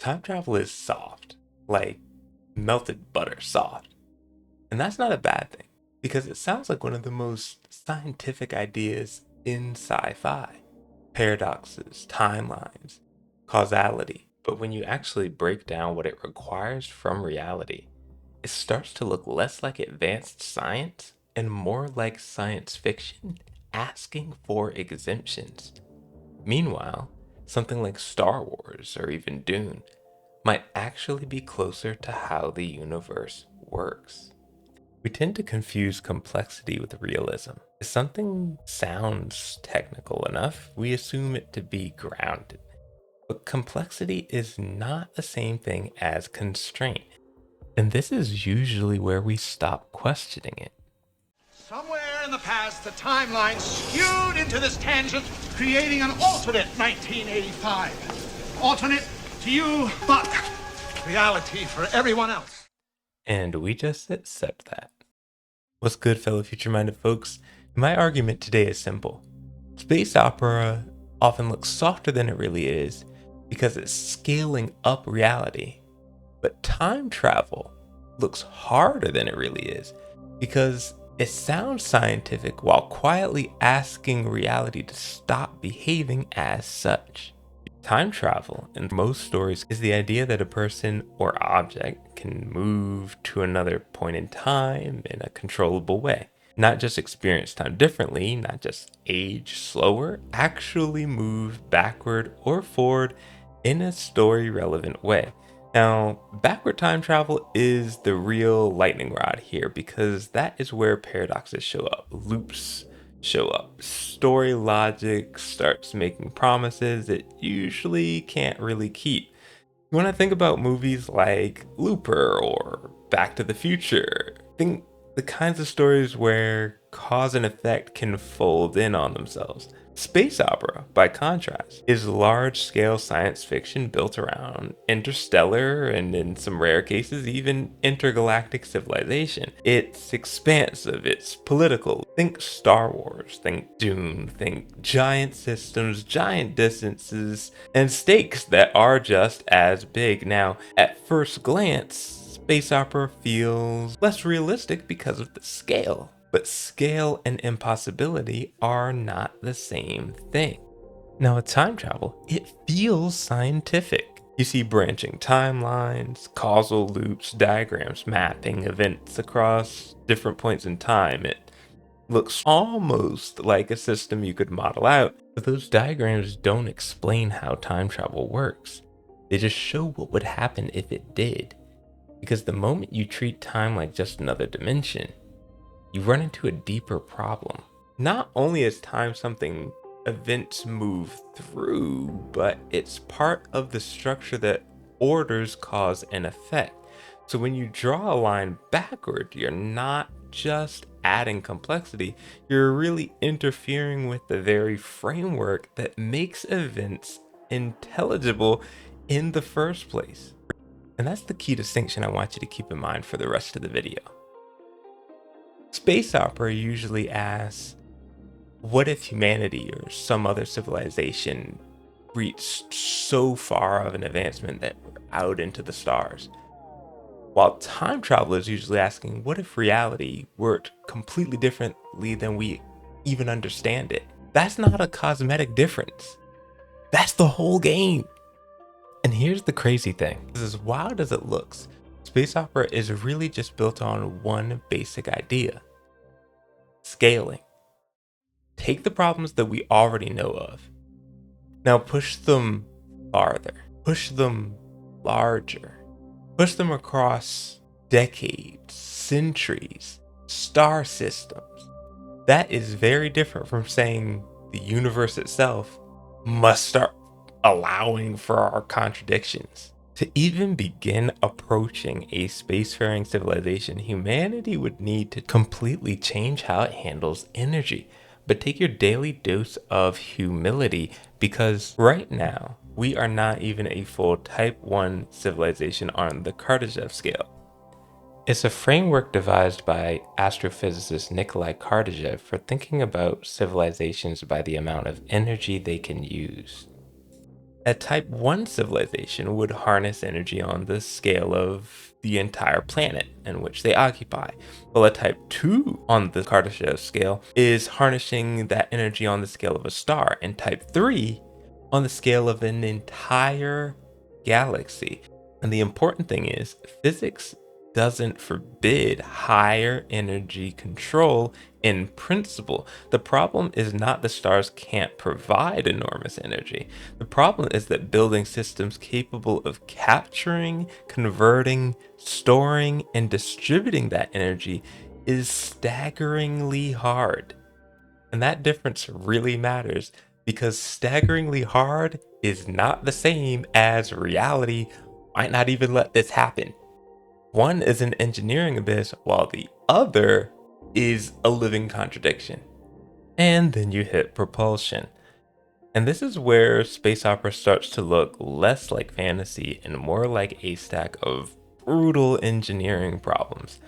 Time travel is soft, like melted butter soft. And that's not a bad thing, because it sounds like one of the most scientific ideas in sci-fi. Paradoxes, timelines, causality. But when you actually break down what it requires from reality, it starts to look less like advanced science and more like science fiction asking for exemptions. Meanwhile, something like Star Wars or even Dune might actually be closer to how the universe works. We tend to confuse complexity with realism. If something sounds technical enough, we assume it to be grounded. But complexity is not the same thing as constraint. And this is usually where we stop questioning it. Somewhere in the past, the timeline skewed into this tangent, creating an alternate 1985. Alternate to you, but reality for everyone else. And we just accept that. What's good, fellow future-minded folks? My argument today is simple. Space opera often looks softer than it really is because it's scaling up reality. But time travel looks harder than it really is because it sounds scientific while quietly asking reality to stop behaving as such. Time travel in most stories is the idea that a person or object can move to another point in time in a controllable way. Not just experience time differently, not just age slower, actually move backward or forward in a story relevant way. Now, backward time travel is the real lightning rod here because that is where paradoxes show up, loops show up, story logic starts making promises it usually can't really keep. When I think about movies like Looper or Back to the Future, think the kinds of stories where cause and effect can fold in on themselves. Space opera, by contrast, is large-scale science fiction built around interstellar and, in some rare cases, even intergalactic civilization. It's expansive, it's political. Think Star Wars, think Dune, think giant systems, giant distances, and stakes that are just as big. Now, at first glance, space opera feels less realistic because of the scale. But scale and impossibility are not the same thing. Now, with time travel, it feels scientific. You see branching timelines, causal loops, diagrams mapping events across different points in time. It looks almost like a system you could model out, but those diagrams don't explain how time travel works. They just show what would happen if it did. Because the moment you treat time like just another dimension, you run into a deeper problem. Not only is time something events move through, but it's part of the structure that orders cause and effect. So when you draw a line backward, you're not just adding complexity, you're really interfering with the very framework that makes events intelligible in the first place. And that's the key distinction I want you to keep in mind for the rest of the video. Space opera usually asks, what if humanity or some other civilization reached so far of an advancement that we're out into the stars? While time travel is usually asking, what if reality worked completely differently than we even understand it? That's not a cosmetic difference. That's the whole game. And here's the crazy thing. As wild as it looks, space opera is really just built on one basic idea: scaling. Take the problems that we already know of. Now push them farther, push them larger, push them across decades, centuries, star systems. That is very different from saying the universe itself must start allowing for our contradictions. To even begin approaching a spacefaring civilization, humanity would need to completely change how it handles energy. But take your daily dose of humility, because right now, we are not even a full Type 1 civilization on the Kardashev scale. It's a framework devised by astrophysicist Nikolai Kardashev for thinking about civilizations by the amount of energy they can use. A Type 1 civilization would harness energy on the scale of the entire planet in which they occupy, while a Type 2 on the Kardashev scale is harnessing that energy on the scale of a star, and Type 3 on the scale of an entire galaxy. And the important thing is, physics doesn't forbid higher energy control in principle. The problem is not the stars can't provide enormous energy. The problem is that building systems capable of capturing, converting, storing, and distributing that energy is staggeringly hard. And that difference really matters because staggeringly hard is not the same as reality might not even let this happen. One is an engineering abyss, while the other is a living contradiction. And then you hit propulsion. And this is where space opera starts to look less like fantasy and more like a stack of brutal engineering problems.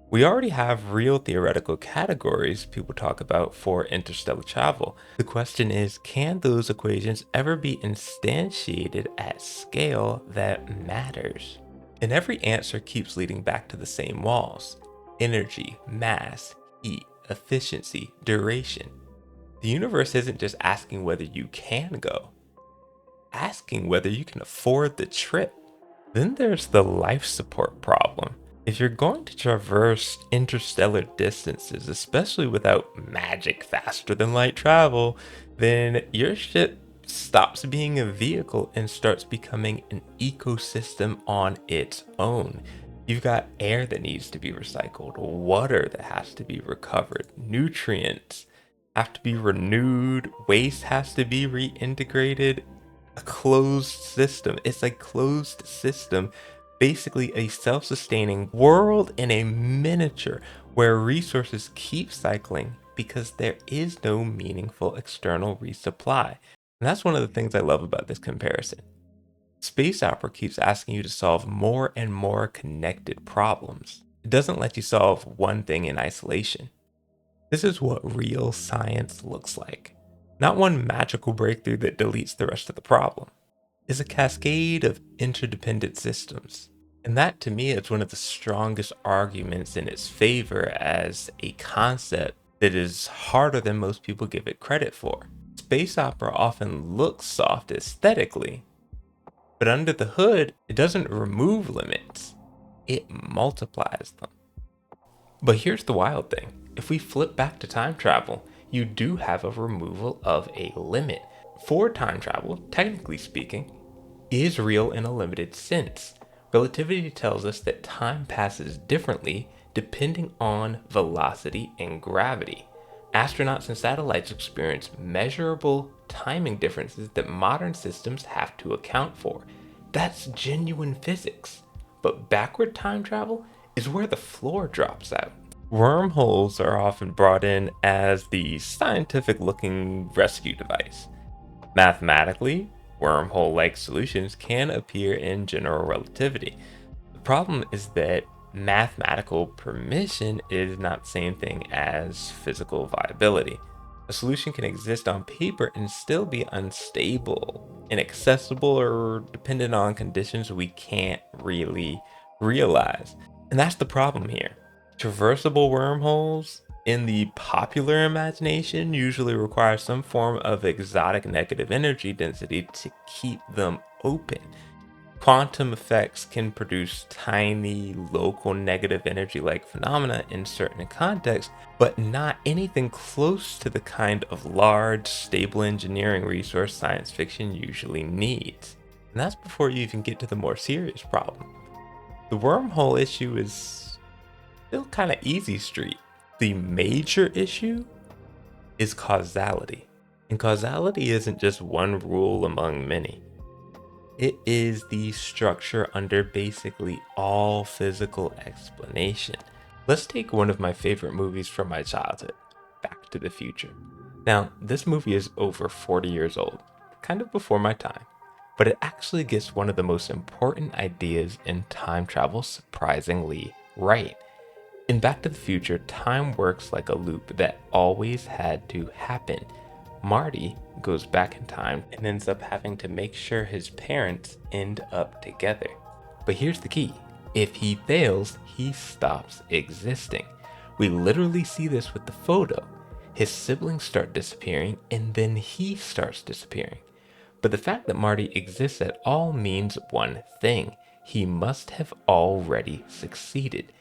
We already have real theoretical categories people talk about for interstellar travel. The question is, can those equations ever be instantiated at scale that matters? And every answer keeps leading back to the same walls: energy, mass, heat, efficiency, duration. The universe isn't just asking whether you can go, asking whether you can afford the trip. Then there's the life support problem. If you're going to traverse interstellar distances, especially without magic faster than light travel, then your ship stops being a vehicle and starts becoming an ecosystem on its own. You've got air that needs to be recycled, water that has to be recovered, nutrients have to be renewed, waste has to be reintegrated. A closed system. It's a closed system, basically a self-sustaining world in a miniature where resources keep cycling because there is no meaningful external resupply. And that's one of the things I love about this comparison. Space opera keeps asking you to solve more and more connected problems. It doesn't let you solve one thing in isolation. This is what real science looks like. Not one magical breakthrough that deletes the rest of the problem. It's a cascade of interdependent systems. And that to me is one of the strongest arguments in its favor as a concept that is harder than most people give it credit for. Space opera often looks soft aesthetically, but under the hood, it doesn't remove limits, it multiplies them. But here's the wild thing. If we flip back to time travel, you do have a removal of a limit. For time travel, technically speaking, is real in a limited sense. Relativity tells us that time passes differently depending on velocity and gravity. Astronauts and satellites experience measurable timing differences that modern systems have to account for. That's genuine physics. But backward time travel is where the floor drops out. Wormholes are often brought in as the scientific looking rescue device. Mathematically, wormhole-like solutions can appear in general relativity. The problem is that mathematical permission is not the same thing as physical viability. A solution can exist on paper and still be unstable, inaccessible, or dependent on conditions we can't really realize. And that's the problem here. Traversable wormholes in the popular imagination usually require some form of exotic negative energy density to keep them open. Quantum effects can produce tiny local negative energy like phenomena in certain contexts, but not anything close to the kind of large, stable engineering resource science fiction usually needs. And that's before you even get to the more serious problem. The wormhole issue is still kind of easy street. The major issue is causality. And causality isn't just one rule among many. It is the structure under basically all physical explanation. Let's take one of my favorite movies from my childhood, Back to the Future. Now, this movie is over 40 years old, kind of before my time, but it actually gets one of the most important ideas in time travel surprisingly right. In Back to the Future, time works like a loop that always had to happen. Marty goes back in time and ends up having to make sure his parents end up together. But here's the key. If he fails, he stops existing. We literally see this with the photo. His siblings start disappearing and then he starts disappearing. But the fact that Marty exists at all means one thing. He must have already succeeded.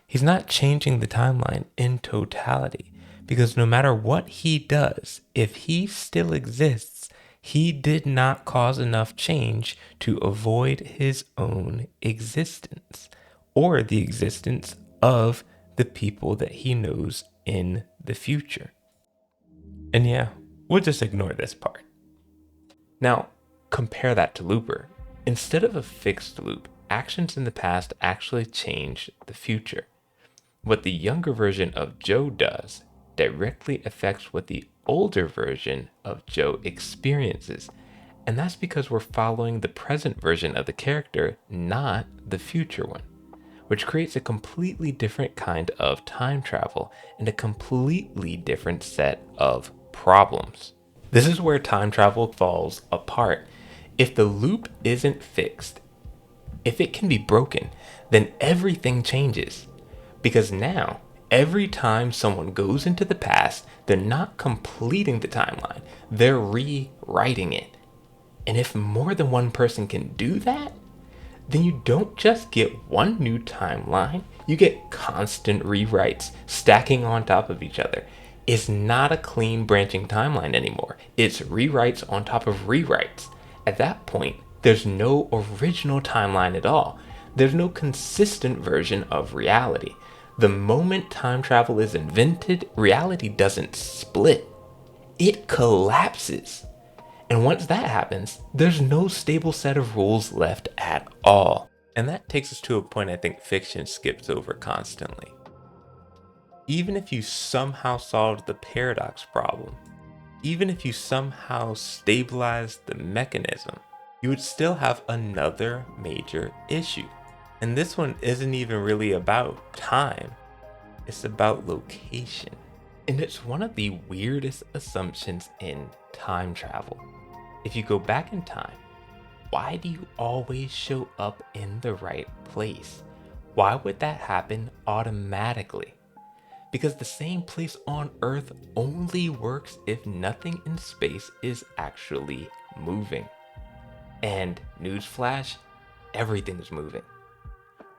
He's not changing the timeline in totality, because no matter what he does, if he still exists, he did not cause enough change to avoid his own existence or the existence of the people that he knows in the future. And yeah, we'll just ignore this part. Now, compare that to Looper. Instead of a fixed loop, actions in the past actually change the future. What the younger version of Joe does directly affects what the older version of Joe experiences. And that's because we're following the present version of the character, not the future one, which creates a completely different kind of time travel and a completely different set of problems. This is where time travel falls apart. If the loop isn't fixed, if it can be broken, then everything changes. Because now, every time someone goes into the past, they're not completing the timeline, they're rewriting it. And if more than one person can do that, then you don't just get one new timeline, you get constant rewrites stacking on top of each other. It's not a clean branching timeline anymore. It's rewrites on top of rewrites. At that point, there's no original timeline at all. There's no consistent version of reality. The moment time travel is invented, reality doesn't split. It collapses. And once that happens, there's no stable set of rules left at all. And that takes us to a point I think fiction skips over constantly. Even if you somehow solved the paradox problem, even if you somehow stabilized the mechanism, you would still have another major issue. And this one isn't even really about time, it's about location. And it's one of the weirdest assumptions in time travel. If you go back in time, why do you always show up in the right place? Why would that happen automatically? Because the same place on Earth only works if nothing in space is actually moving. And newsflash, everything's moving.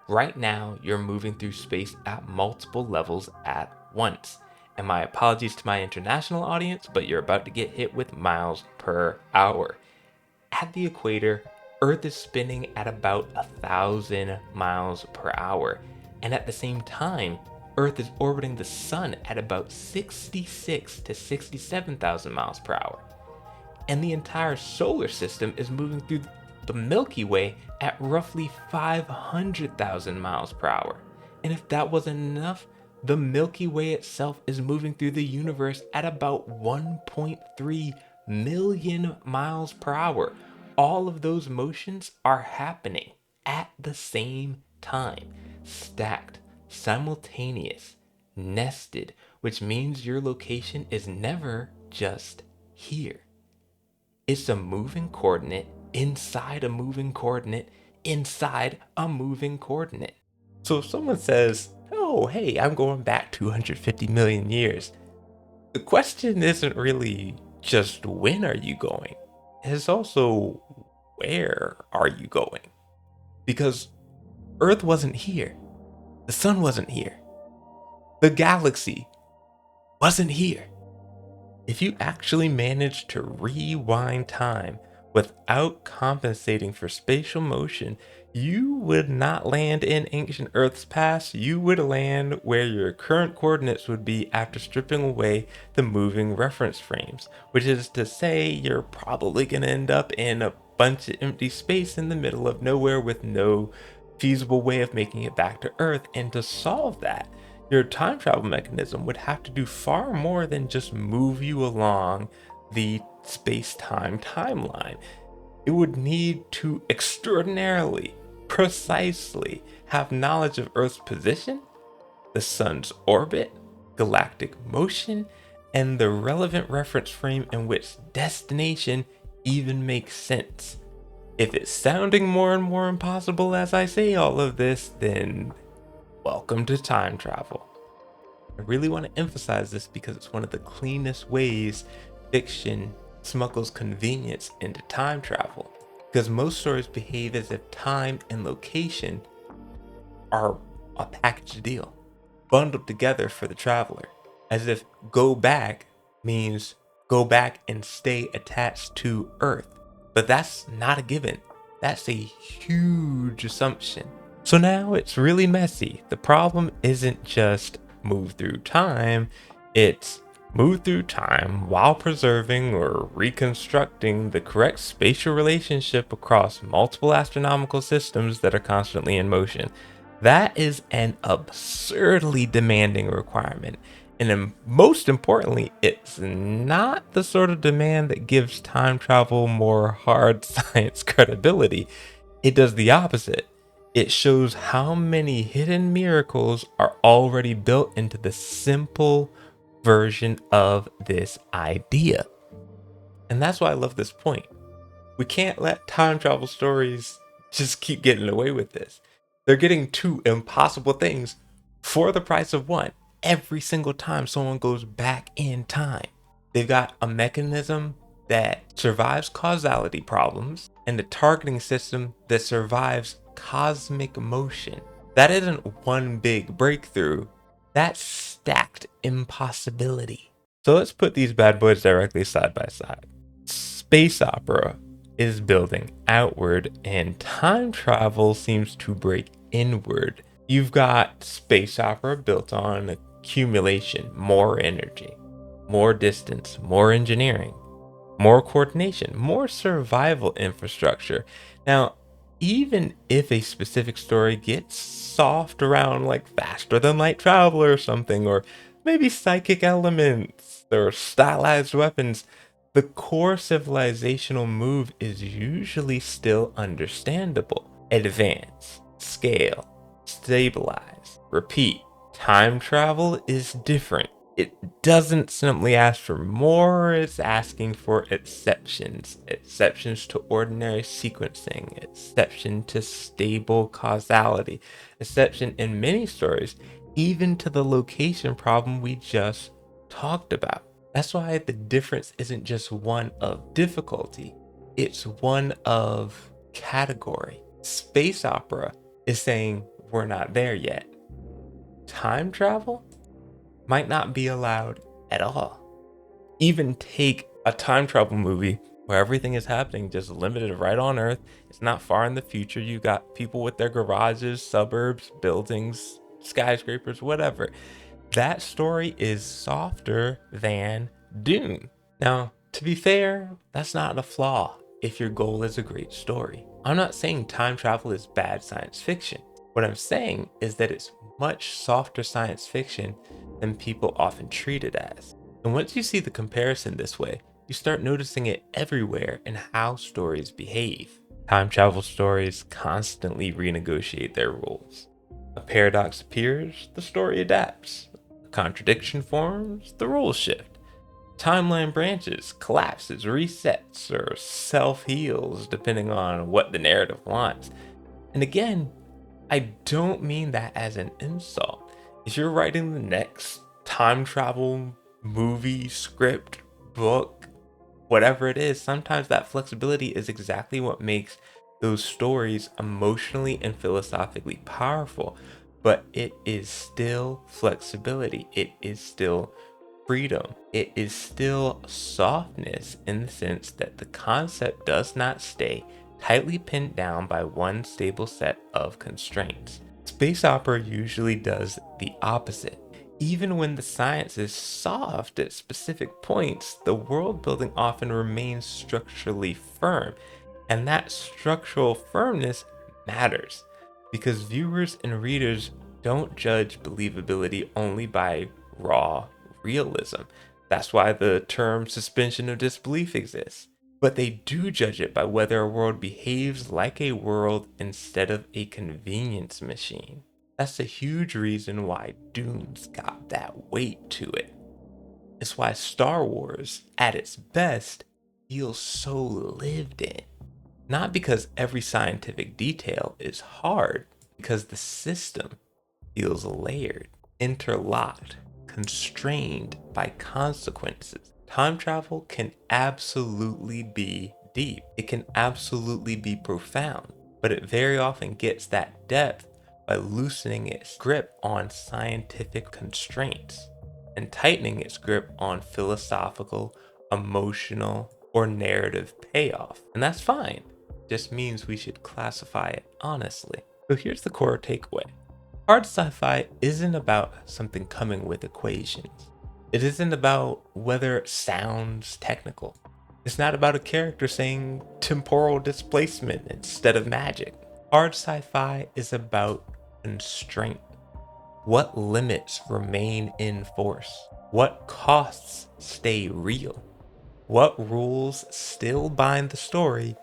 Right now, you're moving through space at multiple levels at once. And my apologies to my international audience, but you're about to get hit with miles per hour. At the equator, Earth is spinning at about 1,000 miles per hour. And at the same time, Earth is orbiting the sun at about 66 to 67,000 miles per hour. And the entire solar system is moving through the Milky Way at roughly 500,000 miles per hour. And if that wasn't enough, the Milky Way itself is moving through the universe at about 1.3 million miles per hour. All of those motions are happening at the same time, stacked, simultaneous, nested, which means your location is never just here. It's a moving coordinate inside a moving coordinate inside a moving coordinate. So if someone says, oh, hey, I'm going back 250 million years, the question isn't really just when are you going? It's also where are you going? Because Earth wasn't here. The sun wasn't here. The galaxy wasn't here. If you actually managed to rewind time without compensating for spatial motion, you would not land in ancient Earth's past. You would land where your current coordinates would be after stripping away the moving reference frames, which is to say you're probably going to end up in a bunch of empty space in the middle of nowhere with no feasible way of making it back to Earth. And to solve that, your time travel mechanism would have to do far more than just move you along the space-time timeline. It would need to extraordinarily, precisely have knowledge of Earth's position, the sun's orbit, galactic motion, and the relevant reference frame in which destination even makes sense. If it's sounding more and more impossible as I say all of this, then welcome to time travel. I really want to emphasize this because it's one of the cleanest ways fiction smuggles convenience into time travel. Because most stories behave as if time and location are a package deal, bundled together for the traveler. As if go back means go back and stay attached to Earth. But that's not a given. That's a huge assumption. So now it's really messy. The problem isn't just move through time, it's move through time while preserving or reconstructing the correct spatial relationship across multiple astronomical systems that are constantly in motion. That is an absurdly demanding requirement. And most importantly, it's not the sort of demand that gives time travel more hard science credibility. It does the opposite. It shows how many hidden miracles are already built into the simple version of this idea. And that's why I love this point. We can't let time travel stories just keep getting away with this. They're getting two impossible things for the price of one every single time someone goes back in time. They've got a mechanism that survives causality problems and a targeting system that survives cosmic motion. That isn't one big breakthrough, that's stacked impossibility. So let's put these bad boys directly side by side. Space opera is building outward and time travel seems to break inward. You've got space opera built on accumulation, more energy, more distance, more engineering, more coordination, more survival infrastructure. Now, even if a specific story gets soft around like faster than light travel or something, or maybe psychic elements or stylized weapons, the core civilizational move is usually still understandable. Advance, scale, stabilize, repeat. Time travel is different. It doesn't simply ask for more, it's asking for exceptions. Exceptions to ordinary sequencing, exception to stable causality, exception in many stories, even to the location problem we just talked about. That's why the difference isn't just one of difficulty, it's one of category. Space opera is saying we're not there yet. Time travel might not be allowed at all. Even take a time travel movie where everything is happening just limited right on Earth. It's not far in the future. You got people with their garages, suburbs, buildings, skyscrapers, whatever. That story is softer than Dune. Now, to be fair, that's not a flaw if your goal is a great story. I'm not saying time travel is bad science fiction. What I'm saying is that it's much softer science fiction than people often treat it as. And once you see the comparison this way, you start noticing it everywhere in how stories behave. Time travel stories constantly renegotiate their rules. A paradox appears, the story adapts. A contradiction forms, the rules shift. Timeline branches, collapses, resets, or self-heals depending on what the narrative wants. And again, I don't mean that as an insult. If you're writing the next time travel movie, script, book, whatever it is, sometimes that flexibility is exactly what makes those stories emotionally and philosophically powerful. But it is still flexibility. It is still freedom. It is still softness in the sense that the concept does not stay tightly pinned down by one stable set of constraints. Space opera usually does the opposite. Even when the science is soft at specific points, the world building often remains structurally firm. And that structural firmness matters because viewers and readers don't judge believability only by raw realism. That's why the term suspension of disbelief exists. But they do judge it by whether a world behaves like a world instead of a convenience machine. That's a huge reason why Dune's got that weight to it. It's why Star Wars, at its best, feels so lived in. Not because every scientific detail is hard, because the system feels layered, interlocked, constrained by consequences. Time travel can absolutely be deep. It can absolutely be profound, but it very often gets that depth by loosening its grip on scientific constraints and tightening its grip on philosophical, emotional, or narrative payoff. And that's fine. It just means we should classify it honestly. So here's the core takeaway. Hard sci-fi isn't about something coming with equations. It isn't about whether it sounds technical. It's not about a character saying temporal displacement instead of magic. Hard sci-fi is about constraint. What limits remain in force? What costs stay real? What rules still bind the story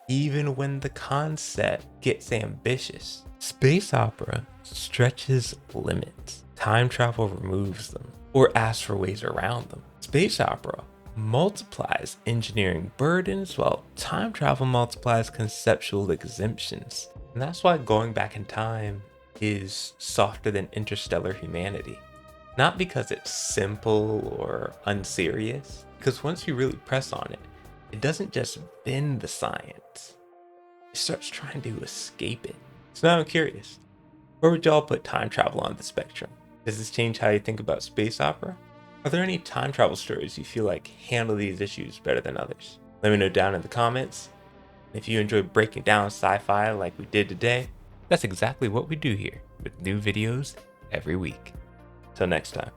even when the concept gets ambitious? Space opera stretches limits. Time travel removes them or asks for ways around them. Space opera multiplies engineering burdens while time travel multiplies conceptual exemptions. And that's why going back in time is softer than interstellar humanity. Not because it's simple or unserious, because once you really press on it, it doesn't just bend the science, it starts trying to escape it. So now I'm curious, where would y'all put time travel on the spectrum? Does this change how you think about space opera? Are there any time travel stories you feel like handle these issues better than others? Let me know down in the comments. If you enjoy breaking down sci-fi like we did today, that's exactly what we do here with new videos every week. Till next time.